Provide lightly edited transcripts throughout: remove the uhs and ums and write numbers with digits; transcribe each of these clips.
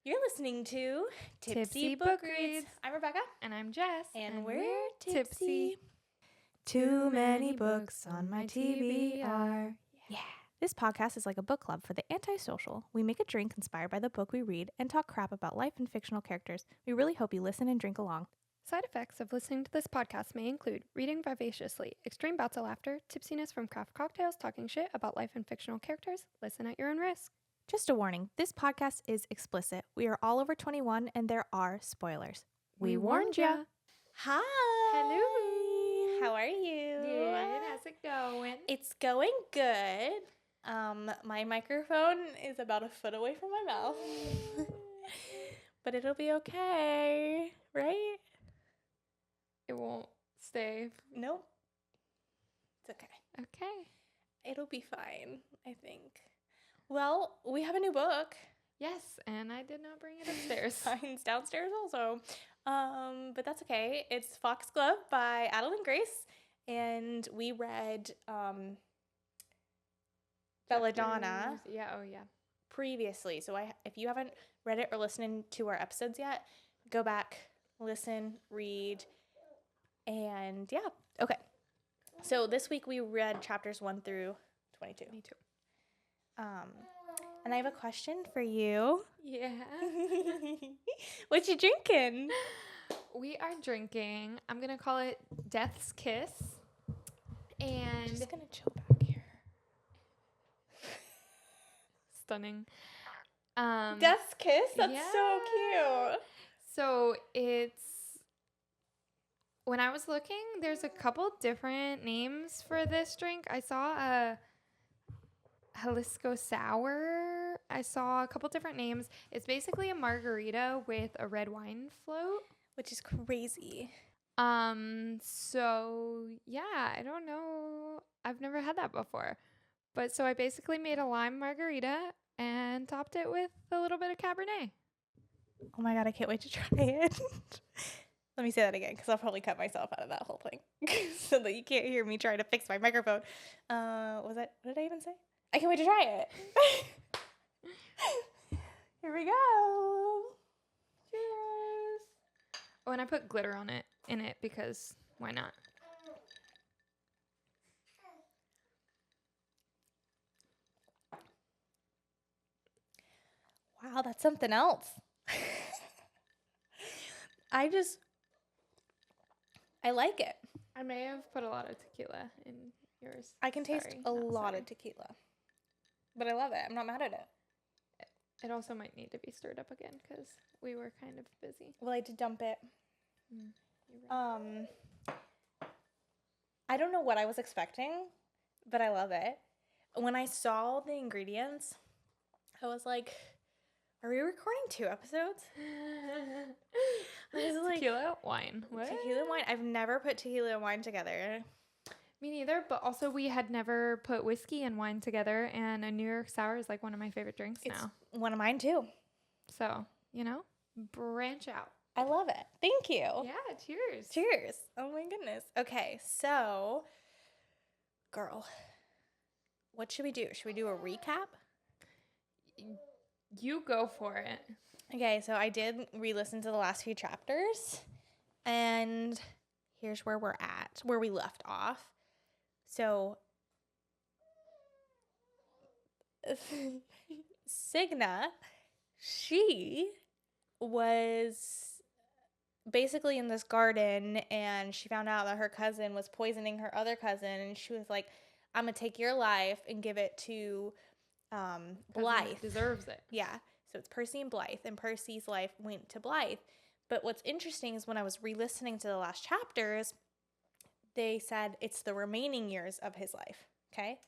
You're listening to Tipsy Book Reads. I'm Rebecca. And I'm Jess. And we're tipsy. Too many books on my TBR. Yeah. This podcast is like a book club for the antisocial. We make a drink inspired by the book we read and talk crap about life and fictional characters. We really hope you listen and drink along. Side effects of listening to this podcast may include reading vivaciously, extreme bouts of laughter, tipsiness from craft cocktails, talking shit about life and fictional characters. Listen at your own risk. Just a warning, this podcast is explicit. We are all over 21 and there are spoilers. We warned ya. Hi. Hello. How are you? Good. How's it going? It's going good. My microphone is about a foot away from my mouth. But it'll be okay, right? It won't stay. Nope. It's okay. Okay. It'll be fine, I think. Well, we have a new book. Yes, and I did not bring it upstairs. Mine's downstairs also. But that's okay. It's Foxglove by Adalyn Grace. And we read Belladonna Yeah, oh yeah. previously. So if you haven't read it or listened to our episodes yet, go back, listen, read, and yeah. Okay. So this week we read chapters 1 through 22. Me too. And I have a question for you. Yeah. What you drinking? We are drinking, I'm going to call it Death's Kiss. And I'm just going to chill back here. Stunning. Death's Kiss? That's so cute. So it's, when I was looking, there's a couple different names for this drink. I saw a Jalisco Sour. I saw a couple different names. It's basically a margarita with a red wine float. Which is crazy. So yeah, I don't know. I've never had that before. But so I basically made a lime margarita and topped it with a little bit of Cabernet. Oh my God, I can't wait to try it. Let me say that again because I'll probably cut myself out of that whole thing so that you can't hear me trying to fix my microphone. What did I even say? I can't wait to try it. Here we go. Cheers. Oh, and I put glitter in it because why not? Wow, that's something else. I like it. I may have put a lot of tequila in yours. I can taste a lot of tequila. But I love it. I'm not mad at it. It also might need to be stirred up again because we were kind of busy. Well, I did dump it. You're right. I don't know what I was expecting, but I love it. When I saw the ingredients, I was like, are we recording 2 episodes? I was like, tequila, wine. What? Tequila and wine. I've never put tequila and wine together. Me neither, but also we had never put whiskey and wine together, and a New York Sour is like one of my favorite drinks now. One of mine too. So, branch out. I love it. Thank you. Yeah, cheers. Cheers. Oh my goodness. Okay, so, girl, what should we do? Should we do a recap? You go for it. Okay, so I did re-listen to the last few chapters, and here's where we're at, where we left off. So, Signa, she was basically in this garden, and she found out that her cousin was poisoning her other cousin, and she was like, I'm going to take your life and give it to Blythe. Deserves it. Yeah. So it's Percy and Blythe, and Percy's life went to Blythe. But what's interesting is when I was re-listening to the last chapters, they said it's the remaining years of his life, okay?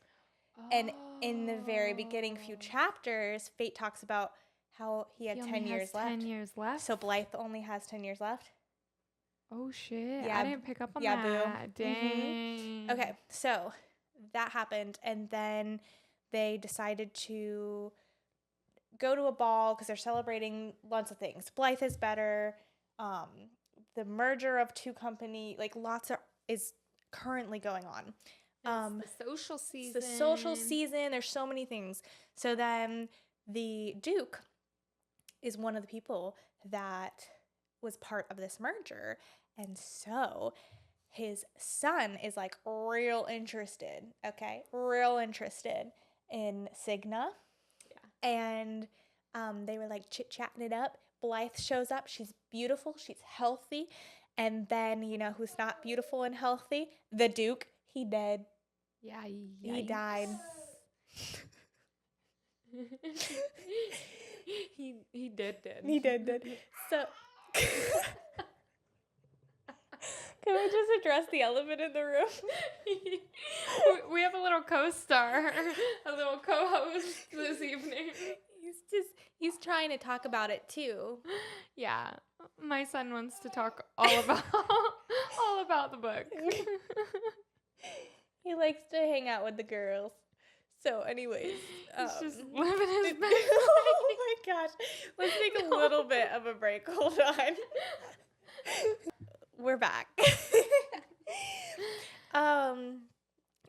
Oh. And in the very beginning few chapters, Fate talks about how he had 10 years left. 10 years left? So Blythe only has 10 years left. Oh, shit. Yeah. I didn't pick up on yeah, that. Boo. Dang. Mm-hmm. Okay, so that happened, and then they decided to go to a ball because they're celebrating lots of things. Blythe is better. The merger of 2 companies, like is currently going on. It's the social season. It's the social season. There's so many things. So then the Duke is one of the people that was part of this merger. And so his son is like real interested, okay? Real interested in Cigna. Yeah. And they were like chit-chatting it up. Blythe shows up. She's beautiful. She's healthy. And then, you know who's not beautiful and healthy? The Duke. He dead. Yeah, He died. he did. He did. So can we just address the elephant in the room? We have a little co-star, a little co-host this evening. He's trying to talk about it too. Yeah, my son wants to talk all about the book. He likes to hang out with the girls. So, anyways, he's just living his best life. Oh my gosh, let's take a little bit of a break. Hold on. We're back.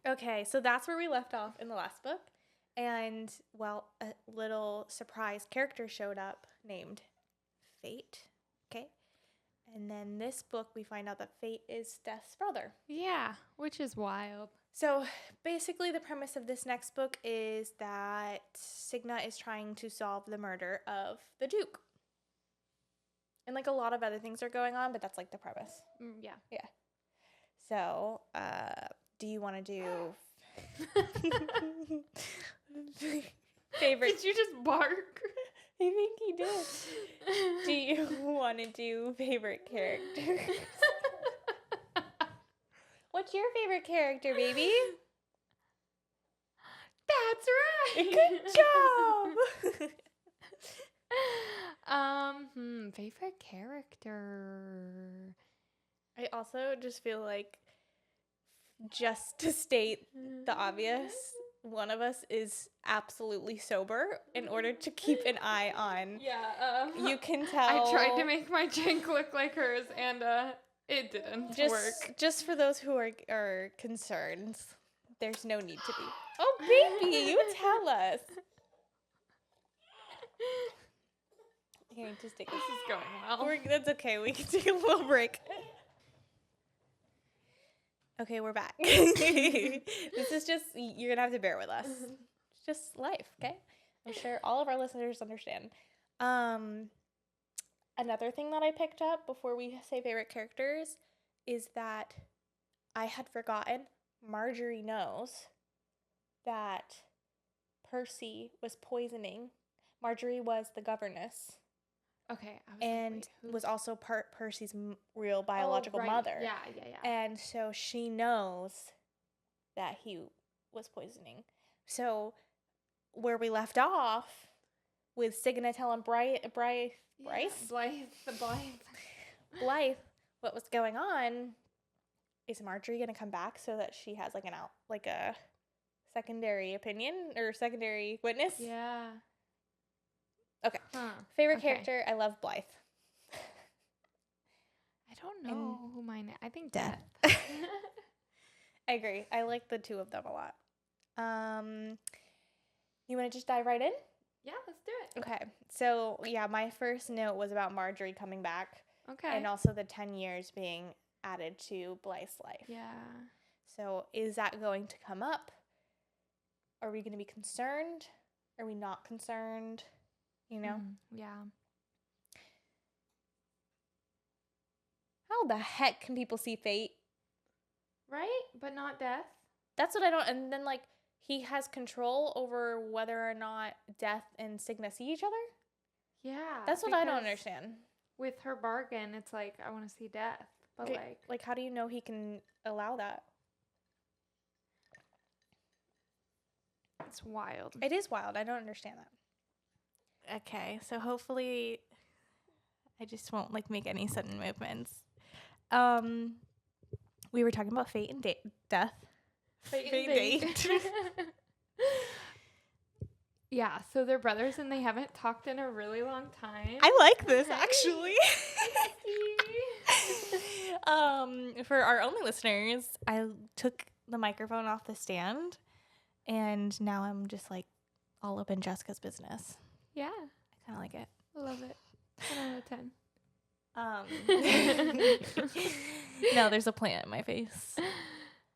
Okay, so that's where we left off in the last book. And, well, a little surprise character showed up named Fate. Okay. And then this book, we find out that Fate is Death's brother. Yeah, which is wild. So basically, the premise of this next book is that Cigna is trying to solve the murder of the Duke. And like a lot of other things are going on, but that's like the premise. Yeah. Yeah. So, do you want to do favorite? Did you just bark? I think he did. Do you want to do favorite characters? What's your favorite character, baby? That's right. Good job. Favorite character. I also just feel like, just to state the obvious, one of us is absolutely sober in order to keep an eye on. Yeah. You can tell. I tried to make my drink look like hers, and it didn't work. Just for those who are concerned, there's no need to be. Oh, baby, you tell us. Here, just take this. Is going well. That's okay. We can take a little break. Okay, we're back. This is just, you're going to have to bear with us. It's just life, okay? I'm sure all of our listeners understand. Another thing that I picked up before we say favorite characters is that I had forgotten Marjorie knows that Percy was poisoning. Marjorie was the governess. Okay. And was also Percy's real biological mother. Yeah. And so she knows that he was poisoning. So where we left off with Cigna telling Blythe, what was going on, is Marjorie going to come back so that she has like a secondary opinion or secondary witness? Yeah. Okay. Favorite character, I love Blythe. I don't know who mine is. I think Death. I agree. I like the two of them a lot. You want to just dive right in? Yeah, let's do it. Okay. So, yeah, my first note was about Marjorie coming back. Okay. And also the 10 years being added to Blythe's life. Yeah. So, is that going to come up? Are we going to be concerned? Are we not concerned? You know? Yeah. How the heck can people see Fate? Right? But not Death? That's what I don't... And then, like, he has control over whether or not Death and Cigna see each other? Yeah. That's what I don't understand. With her bargain, it's like, I want to see Death. But, like, how do you know he can allow that? It's wild. It is wild. I don't understand that. Okay, so hopefully I just won't make any sudden movements. We were talking about Fate and Death. Fate and Date. Yeah, so they're brothers and they haven't talked in a really long time. I like this actually. For our only listeners, I took the microphone off the stand and now I'm just all up in Jessica's business. Yeah. I kind of like it. I love it. 10 out of 10. No, there's a plant in my face.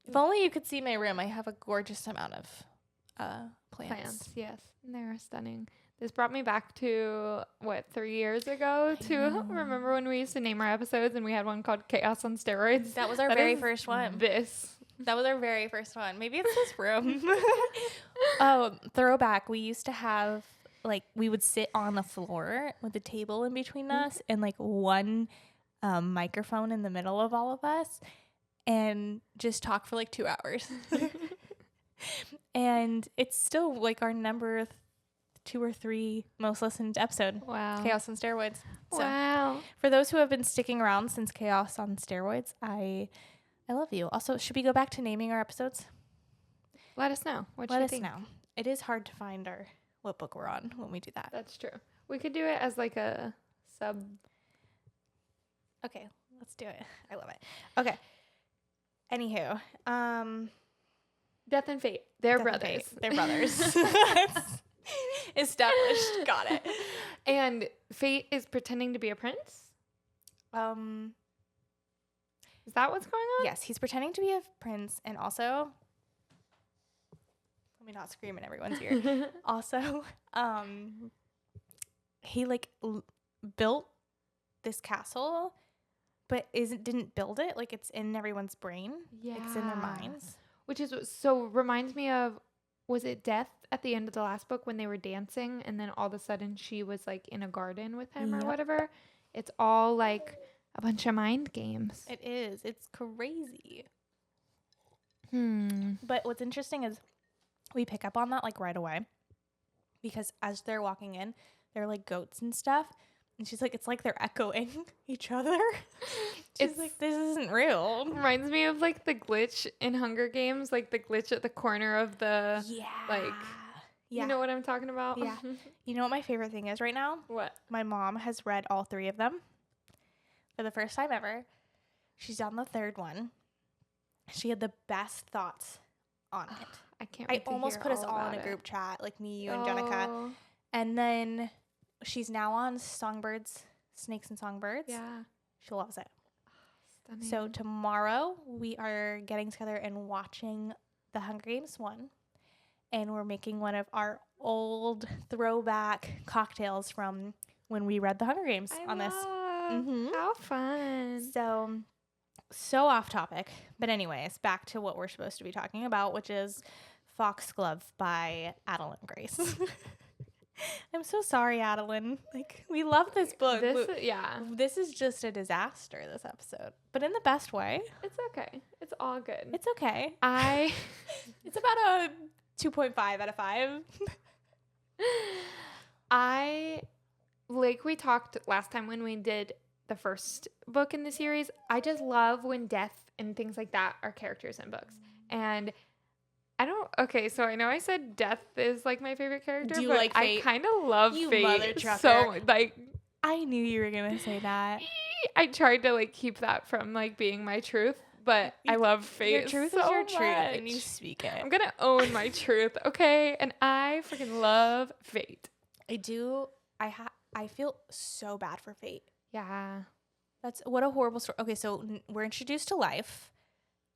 If only you could see my room. I have a gorgeous amount of plants. Yes. And they're stunning. This brought me back to, 3 years ago remember when we used to name our episodes and we had one called Chaos on Steroids? That was our very first one. That was our very first one. Maybe it's this room. Oh, throwback. We used to have, like, we would sit on the floor with a table in between us and, like, one microphone in the middle of all of us and just talk for, like, 2 hours. And it's still, like, our number 2 or 3 most listened episode. Wow. Chaos on Steroids. So, Wow. for those who have been sticking around since Chaos on Steroids, I love you. Also, should we go back to naming our episodes? Let us know. What Let you us think. know. It is hard to find what book we're on when we do that. That's true. We could do it as like a sub. Okay, let's do it. I love it. Okay. Anywho, Death and Fate. They're Death and brothers. Fate. They're brothers. Established. Got it. And Fate is pretending to be a prince? Is that what's going on? Yes, he's pretending to be a prince, and also, let me not scream in everyone's ear. Also, he like built this castle, but didn't build it. Like, it's in everyone's brain. Yeah. It's in their minds. Which is so reminds me of, was it Death at the end of the last book when they were dancing and then all of a sudden she was like in a garden with him or whatever? It's all like a bunch of mind games. It is. It's crazy. Hmm. But what's interesting is we pick up on that like right away, because as they're walking in, they're like goats and stuff. And she's like, it's like they're echoing each other. She's like, this isn't real. Reminds me of like the glitch in Hunger Games, like the glitch at the corner of the, you know what I'm talking about? Yeah. You know what my favorite thing is right now? What? My mom has read all 3 of them for the first time ever. She's on the 3rd one. She had the best thoughts on it. I can't I wait to almost hear put us all in a about group it. chat, like me, you, and Jenica. Oh. And then she's now on Songbirds, Snakes and Songbirds. Yeah. She loves it. Stunning. So tomorrow we are getting together and watching the Hunger Games 1. And we're making one of our old throwback cocktails from when we read the Hunger Games on this. Mm-hmm. How fun. So off topic. But anyways, back to what we're supposed to be talking about, which is Foxglove by Adalyn Grace. I'm so sorry, Adalyn. Like, we love this book. This is just a disaster, this episode. But in the best way. It's okay. It's all good. It's okay. It's about a 2.5 out of 5. Like we talked last time when we did the first book in the series, I just love when death and things like that are characters in books. And so I know I said death is like my favorite character, Do you but like Fate? I kind of love You Fate. mother trucker. So like, I knew you were going to say that. I tried to like keep that from like being my truth, but I love Fate. Your truth so is your truth, much. and you speak it. I'm gonna own my truth, okay? And I freaking love Fate. I do. I feel so bad for Fate. Yeah. That's what a horrible story. Okay, so we're introduced to Life,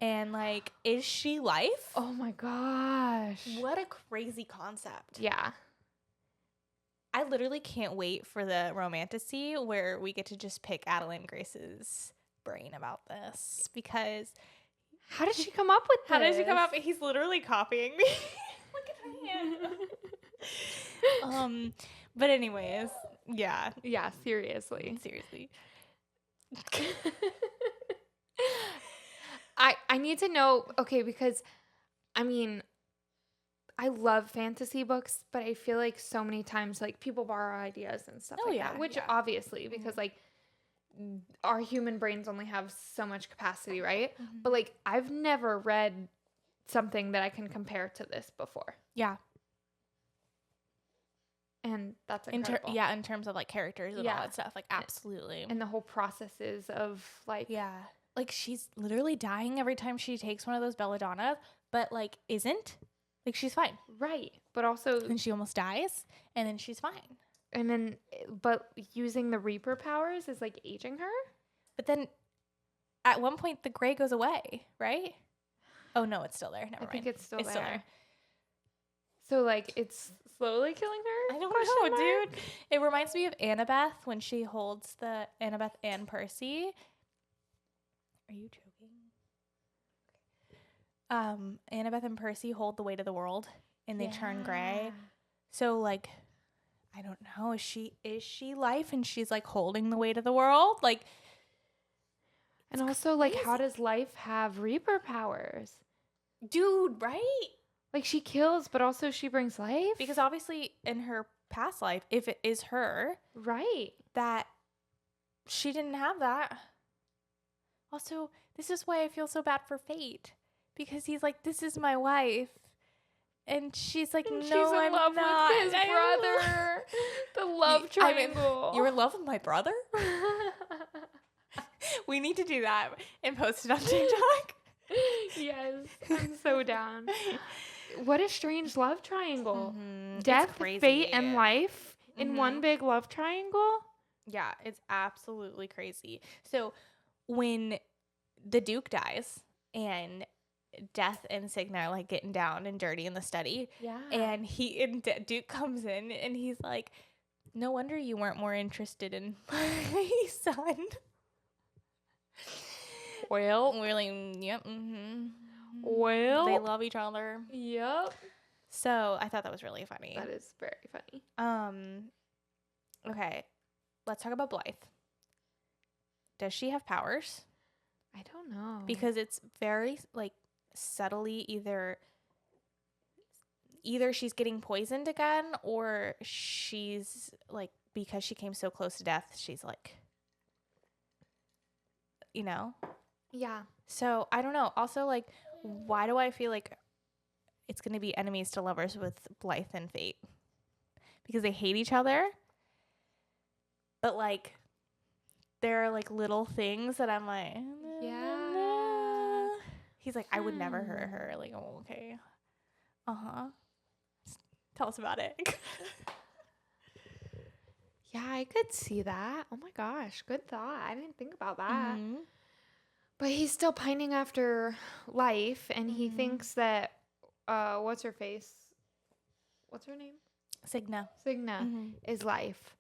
and like, is she Life? Oh my gosh. What a crazy concept. Yeah. I literally can't wait for the romantasy where we get to just pick Adalyn Grace's brain about this, because How did she come up with this? how did she come up? He's literally copying me. Look at her hand. But anyways, yeah. Yeah, seriously. I need to know, okay, because I mean, I love fantasy books, but I feel like so many times like people borrow ideas and stuff that, which obviously, because like our human brains only have so much capacity, right? Mm-hmm. But like I've never read something that I can compare to this before. Yeah. And that's incredible. In terms of like characters and all that stuff, like absolutely. And the whole processes of like like she's literally dying every time she takes one of those belladonna, but like isn't. Like, she's fine. Right. But also, And she almost dies, and then she's fine. And then, but using the Reaper powers is like aging her? But then at one point the gray goes away, right? Oh no, it's still there. Never mind. I think it's still It's there. still there. So like it's slowly killing her? I don't Question know, mark? dude. It reminds me of Annabeth when she holds the Annabeth and Percy. Are you joking? Annabeth and Percy hold the weight of the world and they turn gray. So like I don't know, is she Life and she's like holding the weight of the world? Like, And also like how does Life have Reaper powers? dude, right? Like she kills but also she brings life? Because obviously in her past life, if it is her, right. that she didn't have that. Also, this is why I feel so bad for Fate. Because he's like, this is my wife. And she's like, And no, she's in I'm love not. with his brother. The love triangle. You're in love with my brother? We need to do that and post it on TikTok. Yes, I'm so down. What a strange love triangle. Mm-hmm. Death, fate, and life in one big love triangle? Yeah, it's absolutely crazy. So when the Duke dies and Death and Signa are like getting down and dirty in the study. Yeah. And Duke comes in and he's like, no wonder you weren't more interested in my son. Well. We're like, yep. Mm-hmm. Well. They love each other. Yep. So I thought that was really funny. That is very funny. Okay. Let's talk about Blythe. Does she have powers? I don't know. Because it's very like subtly either she's getting poisoned again or she's like, because she came so close to death, she's like, you know? Yeah. So I don't know. Also, like, why do I feel like it's going to be enemies to lovers with Blythe and Fate? Because they hate each other. But like, there are like little things that I'm like, yeah. He's like, I would never hurt her. Like, oh, okay. Uh-huh. Tell us about it. Yeah, I could see that. Oh my gosh, good thought. I didn't think about that. Mm-hmm. But he's still pining after life, and he thinks that, what's her face? What's her name? Signa. Is life.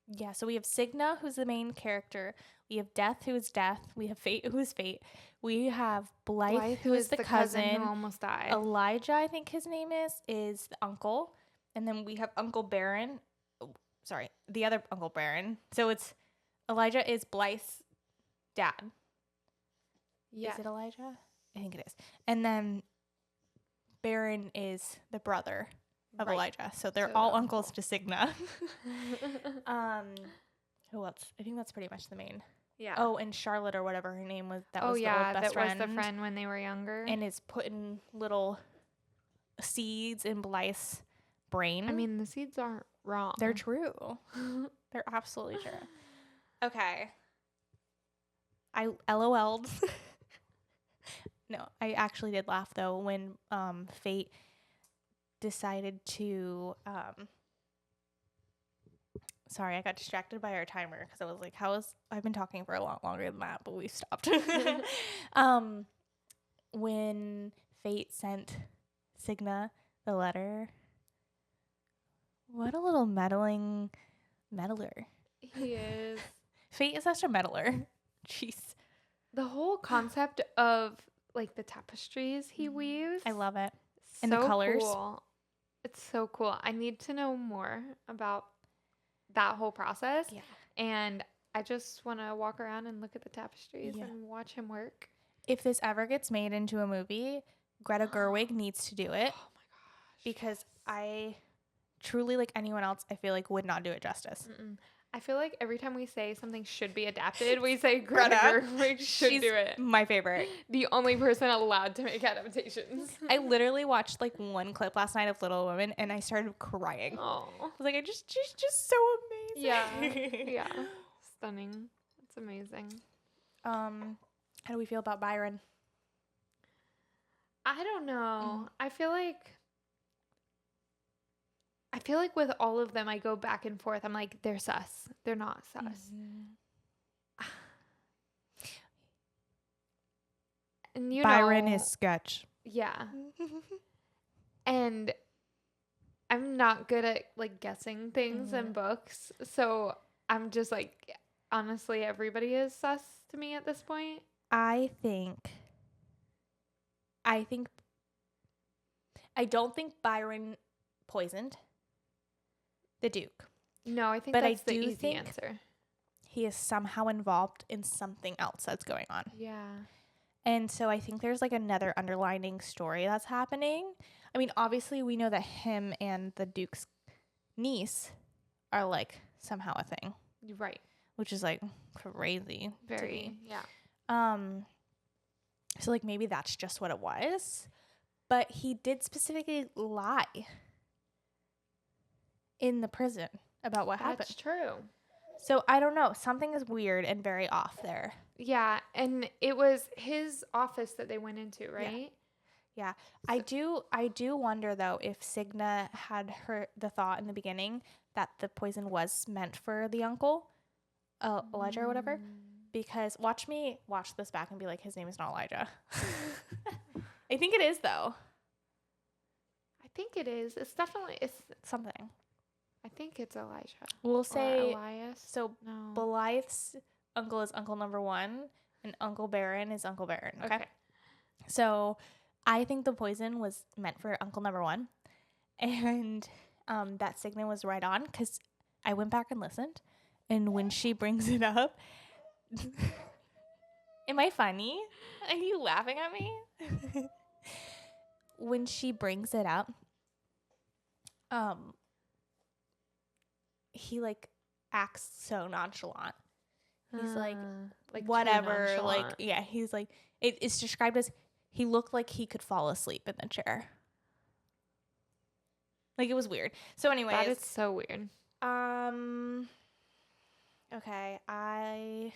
Yeah, so we have Signa, who's the main character. We have Death, who is Death. We have Fate, who is Fate. We have Blythe, who is the cousin who almost died. Elijah, I think his name is the uncle. And then we have Uncle Baron. Oh, sorry, the other Uncle Baron. So it's Elijah is Blythe's dad. Yeah. Is it Elijah? I think it is. And then Baron is the brother of Elijah. So they're all uncles to Signa. Who else? I think that's pretty much the main. Yeah. Oh, and Charlotte or whatever her name was. That was the old best friend. Was the friend when they were younger. And is putting little seeds in Blythe's brain. I mean, the seeds aren't wrong. They're true. They're absolutely true. Okay. I LOL'd. No, I actually did laugh though when Fate decided to sorry, I got distracted by our timer because I was like, I've been talking for a lot longer than that, but we stopped. When Fate sent Signa the letter, what a little meddler. He is. Fate is such a meddler. Jeez. The whole concept of like the tapestries he weaves. I love it. So And the colors. Cool. It's so cool. I need to know more about that whole process. Yeah. And I just want to walk around and look at the tapestries and watch him work. If this ever gets made into a movie, Greta Gerwig needs to do it. Oh my gosh. Because I truly, like anyone else, I feel like would not do it justice. I feel like every time we say something should be adapted, we say Greta Gerwig should do it. My favorite. The only person allowed to make adaptations. I literally watched like one clip last night of Little Women and I started crying. Oh. I was like, she's just so amazing. Yeah. Yeah. Stunning. It's amazing. How do we feel about Byron? I don't know. I feel like I feel like with all of them, I go back and forth. I'm like, they're sus. They're not sus. Mm-hmm. And you Byron know, is sketch. yeah. And I'm not good at like guessing things in books. So I'm just like, honestly, everybody is sus to me at this point. I don't think Byron poisoned the Duke. No, I think But that's I the do easy think answer. he is somehow involved in something else that's going on. Yeah. And so I think there's like another underlining story that's happening. I mean, obviously we know that him and the Duke's niece are like somehow a thing. Right. Which is like crazy to Very. me. Yeah. So like maybe that's just what it was. But he did specifically lie in the prison about what happened. That's true. So I don't know. Something is weird and very off there. Yeah, and it was his office that they went into, right? Yeah. I do wonder though if Cigna had the thought in the beginning that the poison was meant for the uncle, Elijah or whatever. Because watch this back and be like, his name is not Elijah. I think it is though. I think it is. It's Something. I think it's Elijah. We'll say Elias. so. No. Blythe's uncle is Uncle Number 1, and Uncle Barron is Uncle Barron. Okay. So I think the poison was meant for Uncle Number 1, and that Cigna was right on because I went back and listened, and when she brings it up, am I funny? Are you laughing at me? When she brings it up, he like acts so nonchalant. He's like whatever, like yeah, he's like it's described as he looked like he could fall asleep in the chair. Like it was weird. So anyways, that is so weird. Okay, I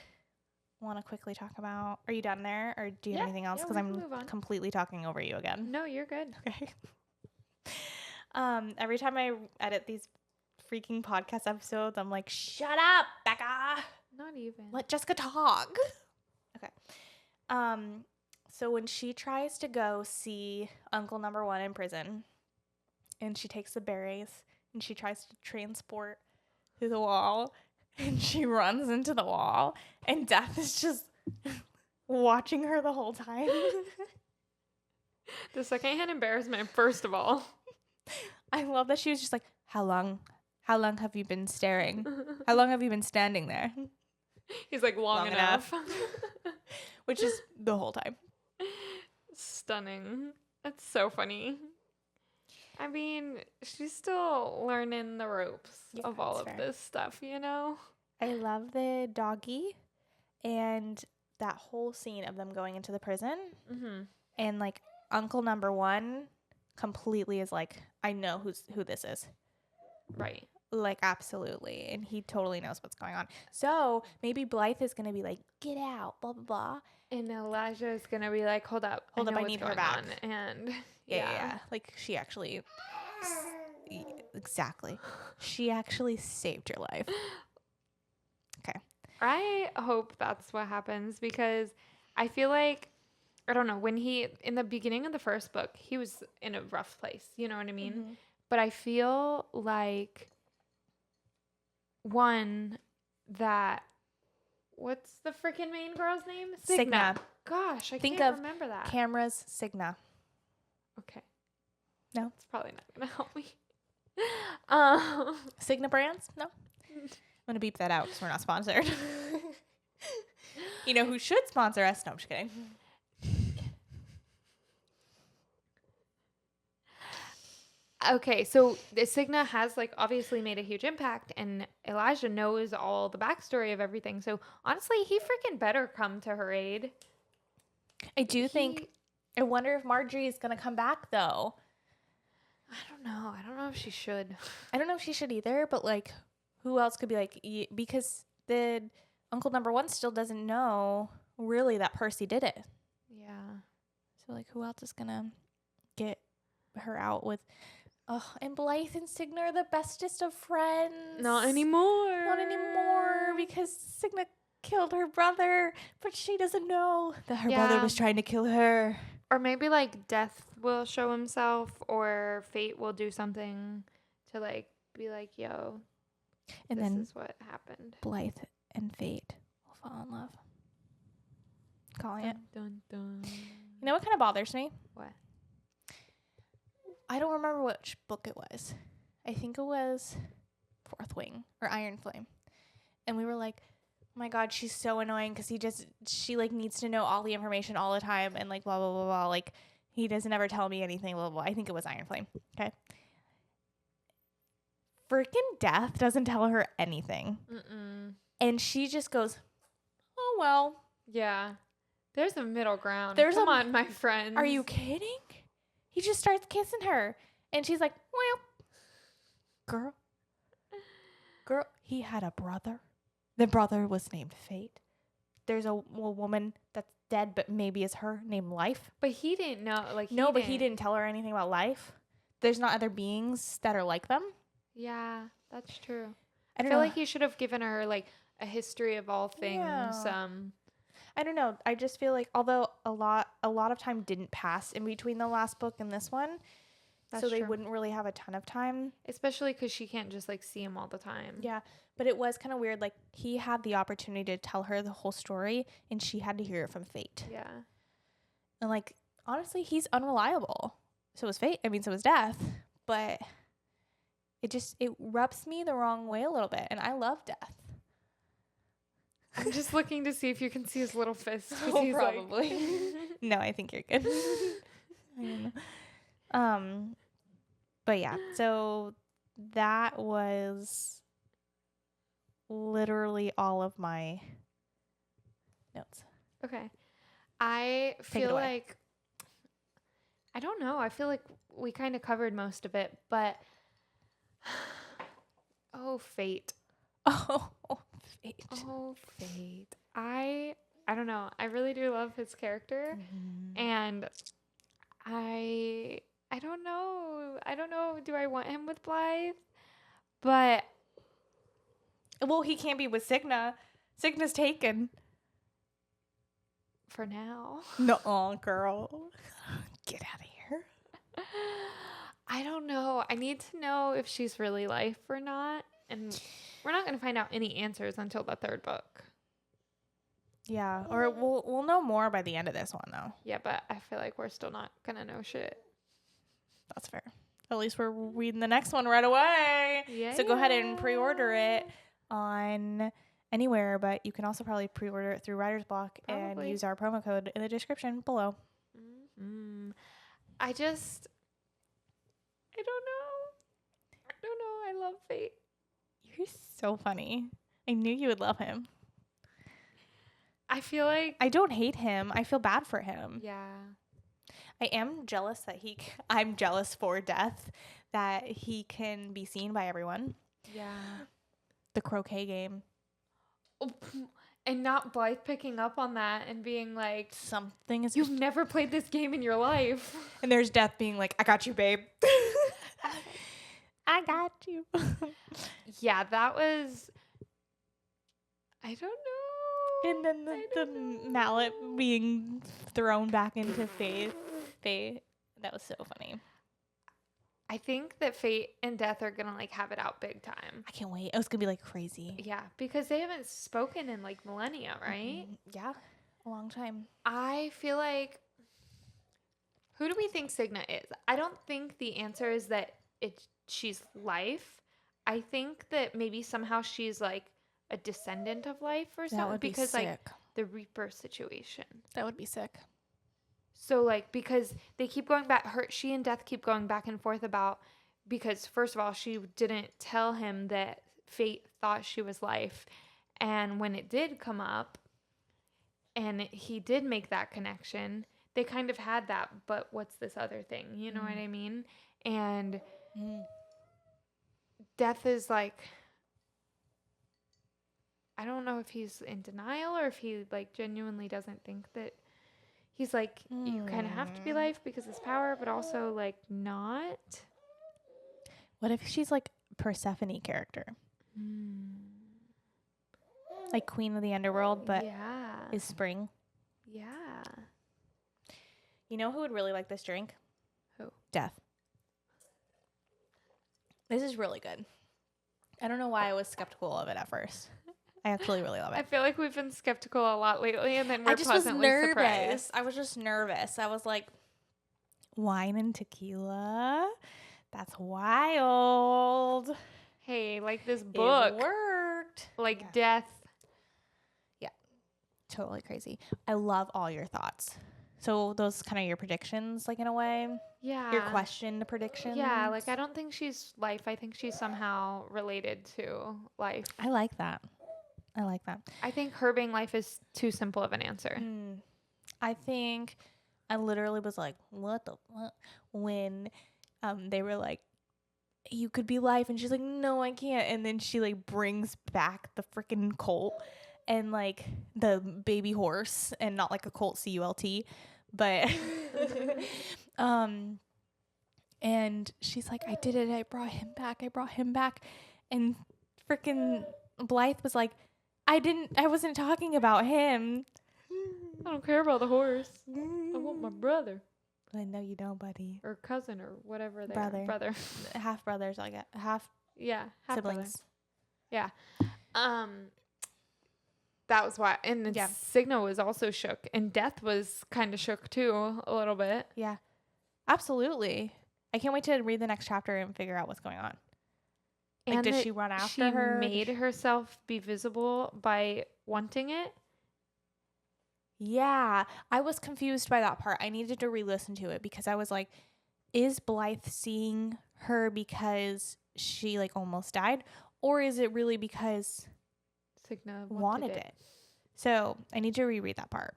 want to quickly talk about, are you done there or do you have anything else? Because I'm completely talking over you again. No, you're good. Okay. Every time I edit these freaking podcast episodes, I'm like, shut up, Becca. Not even. Let Jessica talk. Okay. So when she tries to go see Uncle Number 1 in prison, and she takes the berries, and she tries to transport through the wall, and she runs into the wall, and Death is just watching her the whole time. The secondhand embarrassment, first of all. I love that she was just like, how long have you been staring? How long have you been standing there? He's like, long enough. Which is the whole time. Stunning. That's so funny. I mean, she's still learning the ropes of all of this stuff, you know? I love the doggy and that whole scene of them going into the prison. Mm-hmm. And like Uncle Number 1 completely is like, I know who this is. Right. Like, absolutely. And he totally knows what's going on. So maybe Blythe is going to be like, get out, blah, blah, blah. And Elijah is going to be like, hold up, I need her back. And yeah. Like, she actually, exactly. She actually saved your life. Okay. I hope that's what happens because I feel like, I don't know, when in the beginning of the first book, he was in a rough place. You know what I mean? Mm-hmm. But I feel like, what's the freaking main girl's name? Cigna. Gosh, I can't remember that. Cameras, Cigna. Okay. No? It's probably not going to help me. Cigna brands? No? I'm going to beep that out because we're not sponsored. You know who should sponsor us? No, I'm just kidding. Okay, so the Cigna has like obviously made a huge impact, and Elijah knows all the backstory of everything. So honestly, he freaking better come to her aid. I think. I wonder if Marjorie is gonna come back though. I don't know. I don't know if she should. I don't know if she should either. But like, who else could be like? Because the Uncle Number 1 still doesn't know really that Percy did it. Yeah. So like, who else is gonna get her out with? Oh, and Blythe and Cigna are the bestest of friends. Not anymore. Not anymore, because Cigna killed her brother, but she doesn't know that her brother was trying to kill her. Or maybe like Death will show himself, or Fate will do something to like be like, yo, And this then is what happened. Blythe and Fate will fall in love. Calling it. Dun, dun. You know what kind of bothers me? What? I don't remember which book it was. I think it was Fourth Wing or Iron Flame. And we were like, oh my God, she's so annoying because she like needs to know all the information all the time and like blah, blah, blah, blah. Like he doesn't ever tell me anything, blah, blah, blah. I think it was Iron Flame. Okay. Freaking Death doesn't tell her anything. Mm-mm. And she just goes, oh, well. Yeah. There's a middle ground. Come on, my friends. Are you kidding? He just starts kissing her. And she's like, well, girl, he had a brother. The brother was named Fate. There's a woman that's dead, but maybe is her, named Life. But he didn't know. But he didn't tell her anything about Life. There's not other beings that are like them. Yeah, that's true. I feel like he should have given her like a history of all things. Yeah. I don't know. I just feel like although a lot of time didn't pass in between the last book and this one, so they wouldn't really have a ton of time. Especially because she can't just like see him all the time. Yeah, but it was kind of weird. Like he had the opportunity to tell her the whole story, and she had to hear it from Fate. Yeah. And like honestly, he's unreliable. So was Fate. I mean, so was Death. But it rubs me the wrong way a little bit, and I love Death. I'm just looking to see if you can see his little fist. Oh, probably. No, I think you're good. But yeah, so that was literally all of my notes. Okay. I feel like, I don't know. I feel like we kind of covered most of it, but Fate. Oh, Fate. Oh, Fate. I don't know. I really do love his character. Mm-hmm. And I don't know. I don't know. Do I want him with Blythe? But well, he can't be with Cigna. Cigna's taken. For now. No, girl. Get out of here. I don't know. I need to know if she's really Life or not. And we're not going to find out any answers until the third book. Yeah. Or we'll know more by the end of this one, though. Yeah, but I feel like we're still not going to know shit. That's fair. At least we're reading the next one right away. Yeah. So go ahead and pre-order it on anywhere, but you can also probably pre-order it through Writer's Block and use our promo code in the description below. Mm-hmm. I don't know. I love Fate. You're so funny. I knew you would love him. I feel like I don't hate him. I feel bad for him. Yeah. I am jealous that I'm jealous for Death that he can be seen by everyone. Yeah. The croquet game. And not Blythe picking up on that and being like, something is... You've never played this game in your life. And there's Death being like, I got you, babe. I got you. Yeah, that was... I don't know. And then the mallet being thrown back into Fate. That was so funny. I think that Fate and Death are gonna like have it out big time. I can't wait. It's gonna be like crazy. Yeah, because they haven't spoken in like millennia, right? Yeah, a long time. I feel like, who do we think Cigna is? I don't think the answer is that she's Life. I think that maybe somehow she's like a descendant of Life or something. That would be because sick. Like the Reaper situation. That would be sick. So like because they keep going back, she and Death keep going back and forth about, because first of all she didn't tell him that Fate thought she was Life, and when it did come up and he did make that connection, they kind of had that, but what's this other thing, you know what I mean? And Death is like, I don't know if he's in denial or if he like genuinely doesn't think that. He's like, you kind of have to be Life because it's power, but also like not. What if she's like Persephone character? Like queen of the underworld, but is spring. Yeah. You know who would really like this drink? Who? Death. This is really good. I don't know why I was skeptical of it at first. I actually really love I it. feel like we've been skeptical a lot lately, and then we're I just was pleasantly nervous. surprised. I was just nervous. I was like, wine and tequila? That's wild. Hey, like this book. It worked. Like death. Totally crazy. I love all your thoughts. So those kind of your predictions, like in a way? Yeah. Your question predictions? Yeah, like I don't think she's life. I think she's somehow related to life. I like that. I like that. I think her being life is too simple of an answer. I think I literally was like, what the fuck? When they were like, you could be life. And she's like, no, I can't. And then she like brings back the freaking colt and like the baby horse, and not like a colt, C-U-L-T. But and she's like, I did it. I brought him back. And freaking Blythe was like, I wasn't talking about him. I don't care about the horse. I want my brother. I know you don't, buddy. Or cousin or whatever they Brother. are. Brother. Half brothers, I get. Half Yeah. Half siblings. brother. Yeah. That was why. And Signa was also shook. And Death was kind of shook too, a little bit. Yeah. Absolutely. I can't wait to read the next chapter and figure out what's going on. Like, And did she run after her? She made herself be visible by wanting it. Yeah. I was confused by that part. I needed to re-listen to it because I was like, is Blythe seeing her because she like almost died? Or is it really because Signa wanted it? So I need to reread that part.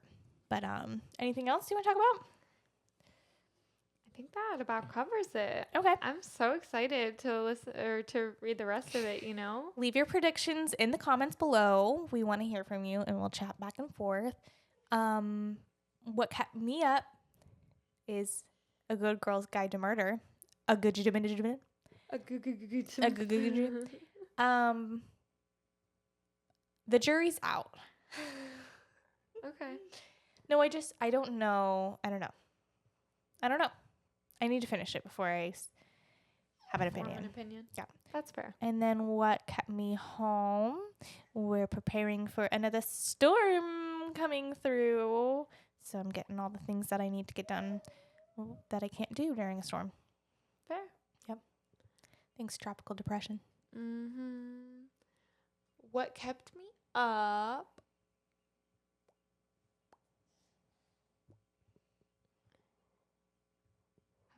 But anything else you want to talk about? I think that about covers it. Okay. I'm so excited to listen or to read the rest of it, Leave your predictions in the comments below. We want to hear from you and we'll chat back and forth. What kept me up is A Good Girl's Guide to Murder. The jury's out. Okay. No, I don't know. I don't know. I need to finish it before I have an opinion. Yeah. That's fair. And then what kept me home? We're preparing for another storm coming through. So I'm getting all the things that I need to get done that I can't do during a storm. Fair. Yep. Thanks, tropical depression. Mm-hmm. What kept me up?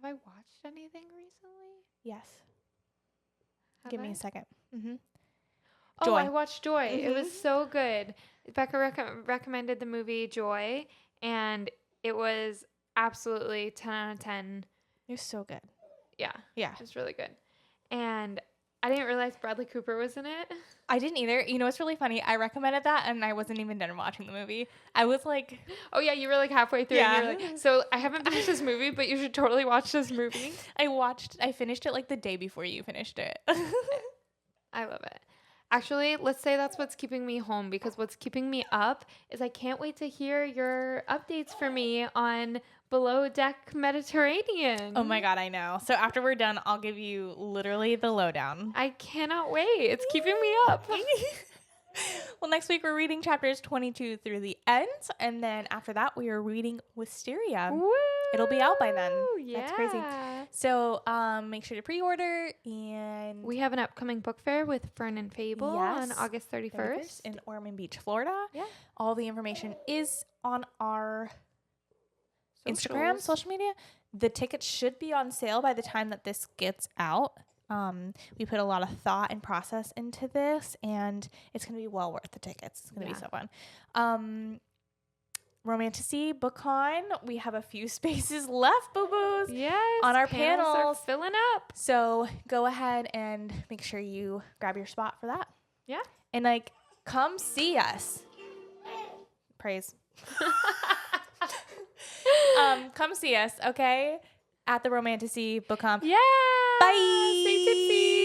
Have I watched anything recently? Yes. Have Give me I? a second. Mm-hmm. Oh, Joy. I watched Joy. It was so good. Becca recommended the movie Joy, and it was absolutely 10 out of 10. You're so good. Yeah. Yeah. It was really good. And I didn't realize Bradley Cooper was in it. I didn't either. You know what's really funny? I recommended that and I wasn't even done watching the movie. I was like... Oh, yeah. You were like halfway through. Yeah. And you were like, so I haven't finished this movie, but you should totally watch this movie. I finished it like the day before you finished it. I love it. Actually, let's say that's what's keeping me home, because what's keeping me up is I can't wait to hear your updates for me on Below Deck Mediterranean. Oh my God, I know. So after we're done, I'll give you literally the lowdown. I cannot wait. It's keeping me up. Well, next week we're reading chapters 22 through the end. And then after that, we are reading Wisteria. Woo! It'll be out by then. Yeah. That's crazy. So make sure to pre-order. And we have an upcoming book fair with Fern and Fable on August 31st. In Ormond Beach, Florida. Yeah. All the information is on our Instagram, social media. The tickets should be on sale by the time that this gets out. We put a lot of thought and process into this, and it's going to be well worth the tickets. It's going to be so fun. Romantasy BookCon, we have a few spaces left, boo-boos. Yes. On our panels panels. are filling up. So go ahead and make sure you grab your spot for that. Yeah. And come see us. Praise. Come see us, okay? At the Romantasy BookCon. Yeah. Bye. Stay tipsy.